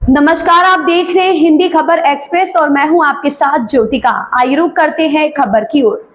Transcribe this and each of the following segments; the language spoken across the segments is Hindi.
नमस्कार, आप देख रहे हैं हिंदी खबर एक्सप्रेस और मैं हूं आपके साथ ज्योतिका। आइए रुक करते हैं खबर की ओर।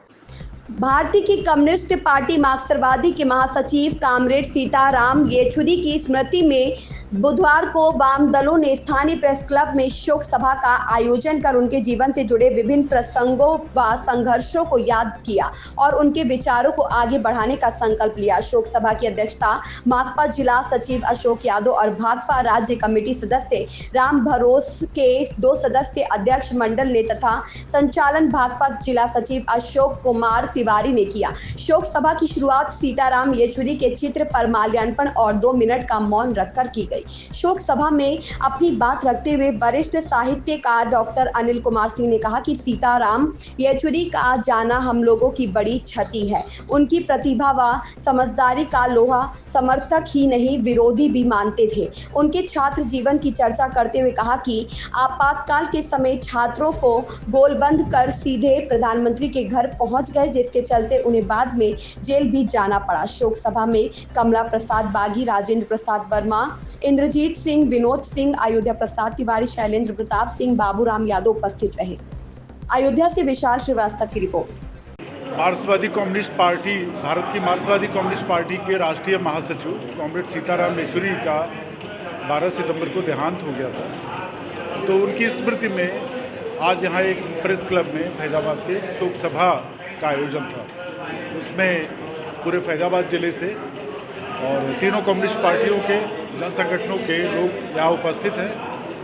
भारतीय की कम्युनिस्ट पार्टी मार्क्सवादी के महासचिव कामरेड सीताराम येचुरी की स्मृति में बुधवार को वाम दलों ने स्थानीय प्रेस क्लब में शोक सभा का आयोजन कर उनके जीवन से जुड़े विभिन्न प्रसंगों व संघर्षों को याद किया और उनके विचारों को आगे बढ़ाने का संकल्प लिया। शोक सभा की अध्यक्षता माकपा जिला सचिव अशोक यादव और भाकपा राज्य कमेटी सदस्य राम भरोस के 2 सदस्य अध्यक्ष मंडल ने तथा संचालन भाकपा जिला सचिव अशोक कुमार तिवारी ने किया। शोक सभा की शुरुआत सीताराम येचुरी के चित्र पर माल्यार्पण और 2 मिनट का मौन रखकर की गई। शोक सभा में अपनी बात रखते हुए वरिष्ठ साहित्यकार डॉक्टर अनिल कुमार सिंह ने कहा कि सीताराम येचुरी का जाना हम लोगों की बड़ी क्षति है। उनकी प्रतिभा व समझदारी का लोहा समर्थक ही नहीं विरोधी भी मानते थे। उनके छात्र जीवन की चर्चा करते हुए कहा कि आपातकाल के समय छात्रों को गोलबंद कर सीधे प्रधानमंत्री के घर पहुंच गए, जिसके चलते उन्हें बाद में जेल भी जाना पड़ा। शोक सभा में कमला प्रसाद बागी, राजेंद्र प्रसाद वर्मा, इंद्रजीत सिंह, विनोद सिंह, अयोध्या प्रसाद तिवारी, शैलेंद्र प्रताप सिंह, बाबूराम यादव उपस्थित रहे। अयोध्या से विशाल श्रीवास्तव की रिपोर्ट। मार्क्सवादी कम्युनिस्ट पार्टी, भारत की मार्क्सवादी कम्युनिस्ट पार्टी के राष्ट्रीय महासचिव कॉमरेड सीताराम येचुरी का 12 सितंबर को देहांत हो गया था। तो उनकी स्मृति में आज यहाँ एक प्रेस क्लब में फैजाबाद के शोक सभा का आयोजन था। उसमें पूरे फैजाबाद जिले से और तीनों कम्युनिस्ट पार्टियों के जन संगठनों के लोग यहाँ उपस्थित हैं।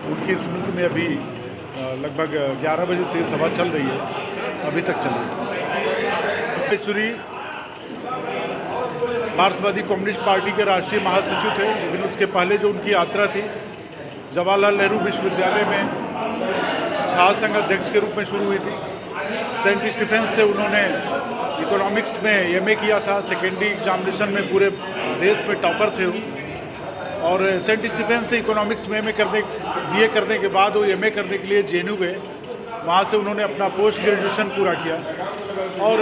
उनकी स्मृति में अभी लगभग 11 बजे से सभा चल रही है, अभी तक चल रही है। येचुरी मार्क्सवादी कम्युनिस्ट पार्टी के राष्ट्रीय महासचिव थे, लेकिन उसके पहले जो उनकी यात्रा थी जवाहरलाल नेहरू विश्वविद्यालय में छात्र संघ अध्यक्ष के रूप में शुरू हुई थी। सेंट स्टीफेंस से उन्होंने इकोनॉमिक्स में एमए किया था। सेकेंडरी एग्जामिनेशन में पूरे देश में टॉपर थे और सेंट स्टीफेंस से इकोनॉमिक्स में बीए करने के बाद वो एमए करने के लिए जेएनयू गए। वहाँ से उन्होंने अपना पोस्ट ग्रेजुएशन पूरा किया और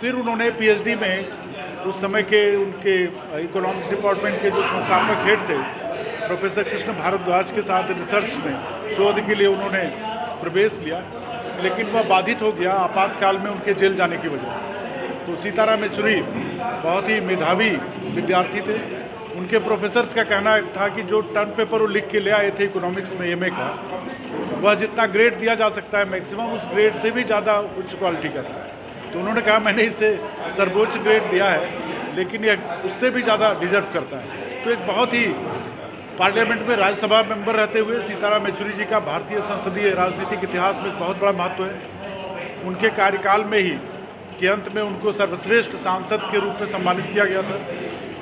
फिर उन्होंने पीएचडी में उस समय के उनके इकोनॉमिक्स डिपार्टमेंट के जो संस्थापक हेड थे प्रोफेसर कृष्ण भारद्वाज के साथ रिसर्च में शोध के लिए उन्होंने प्रवेश लिया, लेकिन वह बाधित हो गया आपातकाल में उनके जेल जाने की वजह से। तो सीताराम येचुरी बहुत ही मेधावी विद्यार्थी थे। उनके प्रोफेसर्स का कहना था कि जो टर्म पेपर वो लिख के ले आए थे इकोनॉमिक्स में एमए का, वह जितना ग्रेड दिया जा सकता है मैक्सिमम उस ग्रेड से भी ज़्यादा उच्च क्वालिटी का था। तो उन्होंने कहा मैंने इसे सर्वोच्च ग्रेड दिया है, लेकिन यह उससे भी ज़्यादा डिजर्व करता है। तो एक बहुत ही पार्लियामेंट में राज्यसभा मेंबर रहते हुए सीताराम येचुरी जी का भारतीय संसदीय राजनीतिक इतिहास में बहुत बड़ा महत्व है। उनके कार्यकाल में ही के अंत में उनको सर्वश्रेष्ठ सांसद के रूप में सम्मानित किया गया था।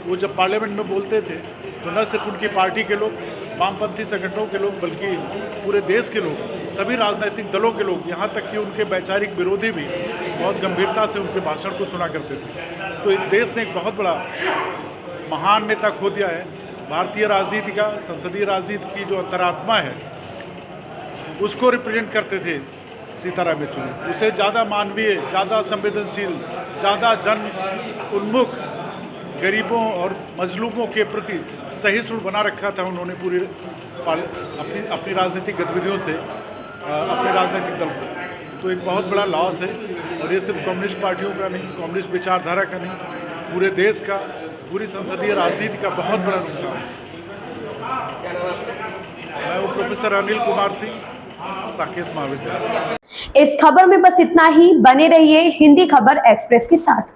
वो जब पार्लियामेंट में बोलते थे तो न सिर्फ उनकी पार्टी के लोग, वामपंथी संगठनों के लोग, बल्कि पूरे देश के लोग, सभी राजनीतिक दलों के लोग, यहाँ तक कि उनके वैचारिक विरोधी भी बहुत गंभीरता से उनके भाषण को सुना करते थे। तो इस देश ने एक बहुत बड़ा महान नेता खो दिया है। भारतीय राजनीति का, संसदीय राजनीति की जो अंतरात्मा है उसको रिप्रेजेंट करते थे सीताराम येचुरी। उसे ज़्यादा मानवीय, ज़्यादा संवेदनशील, ज़्यादा जन उन्मुख, गरीबों और मजलूमों के प्रति सहिष्णु बना रखा था उन्होंने पूरी अपनी राजनीतिक गतिविधियों से अपने राजनीतिक दल को। तो एक बहुत बड़ा लॉस है और ये सिर्फ कम्युनिस्ट पार्टियों का नहीं, कम्युनिस्ट विचारधारा का नहीं, पूरे देश का, पूरी संसदीय राजनीति का बहुत बड़ा नुकसान है। मैं वो प्रोफेसर अनिल कुमार सिंह, साकेत महाविद्यालय। इस खबर में बस इतना ही। बने रहिए हिंदी खबर एक्सप्रेस के साथ।